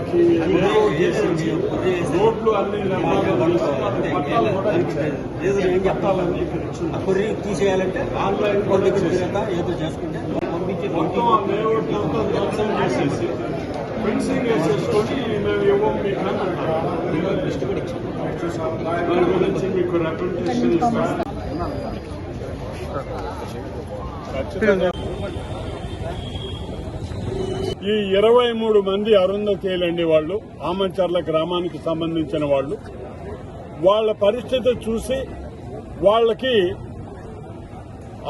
వాళ్ళకి రోడ్లు అన్ని కొర్రీ తీసేయాలంటే ఆన్లైన్ ఏదో చేసుకుంటే మొత్తం ఆ లేఅవుట్ అంతా ధ్వంసం చేసేసి ఫెన్సింగ్ వేసేసుకొని మేము ఇవ్వం మీకు అని అన్నారు. దాని గురించి మీకు రిప్రజెంటేషన్ ఇస్తాం. ఈ 23 మంది అరుంధతీయులండి వాళ్ళు ఆమంచర్ల గ్రామానికి సంబంధించిన వాళ్ళు. వాళ్ళ పరిస్థితి చూసి వాళ్ళకి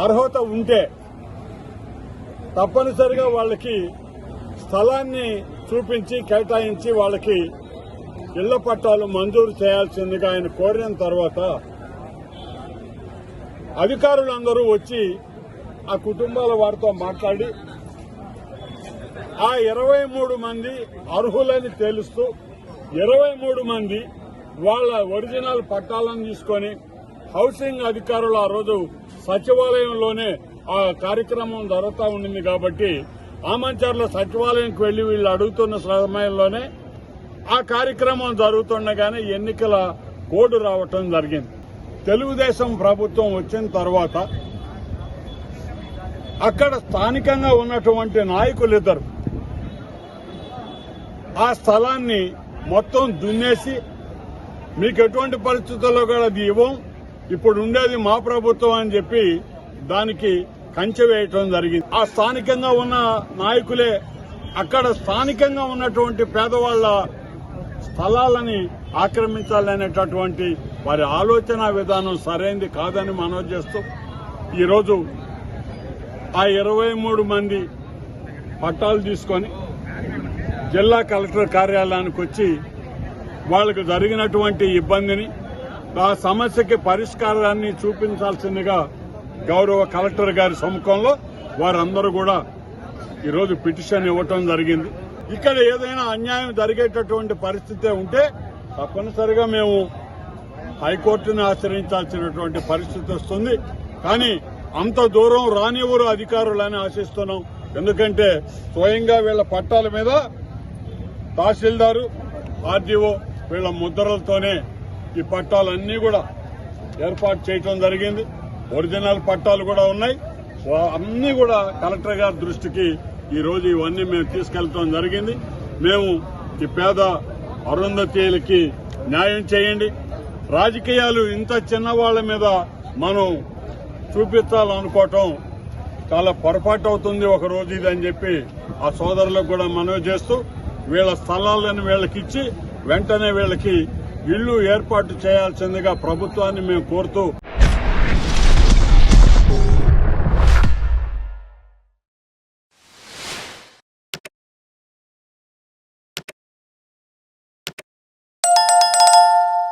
అర్హత ఉంటే తప్పనిసరిగా వాళ్ళకి స్థలాన్ని చూపించి కేటాయించి వాళ్ళకి ఇళ్ల పట్టాలు మంజూరు చేయాల్సిందిగా ఆయన కోరిన తర్వాత అధికారులందరూ వచ్చి ఆ కుటుంబాల వారితో మాట్లాడి ఆ 23 మంది అర్హులని తేలుస్తూ 23 మంది వాళ్ళ ఒరిజినల్ పట్టాలను తీసుకొని హౌసింగ్ అధికారులు ఆ రోజు సచివాలయంలోనే ఆ కార్యక్రమం జరుగుతూ ఉండింది కాబట్టి ఆమంచర్ల సచివాలయంకి వెళ్లి వీళ్ళు అడుగుతున్న సమయంలోనే ఆ కార్యక్రమం జరుగుతుండగానే ఎన్నికల కోడ్ రావటం జరిగింది. తెలుగుదేశం ప్రభుత్వం వచ్చిన తర్వాత అక్కడ స్థానికంగా ఉన్నటువంటి నాయకులిద్దరు ఆ స్థలాన్ని మొత్తం దున్నేసి మీకు ఎటువంటి పరిస్థితుల్లో కూడా అది ఇవ్వం, ఇప్పుడు ఉండేది మా ప్రభుత్వం అని చెప్పి దానికి కంచె వేయటం జరిగింది. ఆ స్థానికంగా ఉన్న నాయకులే అక్కడ స్థానికంగా ఉన్నటువంటి పేదవాళ్ల స్థలాలని ఆక్రమించాలనేటటువంటి వారి ఆలోచన విధానం సరైంది కాదని మనవి చేస్తూ ఈరోజు ఆ 23 మంది పట్టాలు తీసుకొని జిల్లా కలెక్టర్ కార్యాలయానికి వచ్చి వాళ్లకు జరిగినటువంటి ఇబ్బందిని ఆ సమస్యకి పరిష్కారాన్ని చూపించాల్సిందిగా గౌరవ కలెక్టర్ గారి సముఖంలో వారందరూ కూడా ఈరోజు పిటిషన్ ఇవ్వటం జరిగింది. ఇక్కడ ఏదైనా అన్యాయం జరిగేటటువంటి పరిస్థితి ఉంటే తప్పనిసరిగా మేము హైకోర్టును ఆశ్రయించాల్సినటువంటి పరిస్థితి వస్తుంది. కానీ అంత దూరం రానివ్వరు అధికారులని ఆశిస్తున్నాం. ఎందుకంటే స్వయంగా వీళ్ల పట్టాల మీద తహసీల్దారు, ఆర్డీఓ వీళ్ల ముద్రలతోనే ఈ పట్టాలన్నీ కూడా ఏర్పాటు చేయడం జరిగింది. ఒరిజినల్ పట్టాలు కూడా ఉన్నాయి. అన్ని కూడా కలెక్టర్ గారి దృష్టికి ఈ రోజు ఇవన్నీ మేము తీసుకెళ్లడం జరిగింది. మేము ఈ పేద అరుంధతీయులకి న్యాయం చేయండి. రాజకీయాలు ఇంత చిన్నవాళ్ల మీద మనం చూపించాలనుకోవటం చాలా పొరపాటు అవుతుంది ఒక రోజు ఇది అని చెప్పి ఆ సోదరులకు కూడా మనవి చేస్తూ వీళ్ల స్థలాలను వీళ్ళకిచ్చి వెంటనే వీళ్ళకి ఇళ్లు ఏర్పాటు చేయాల్సిందిగా ప్రభుత్వాన్ని మేము కోరుతూ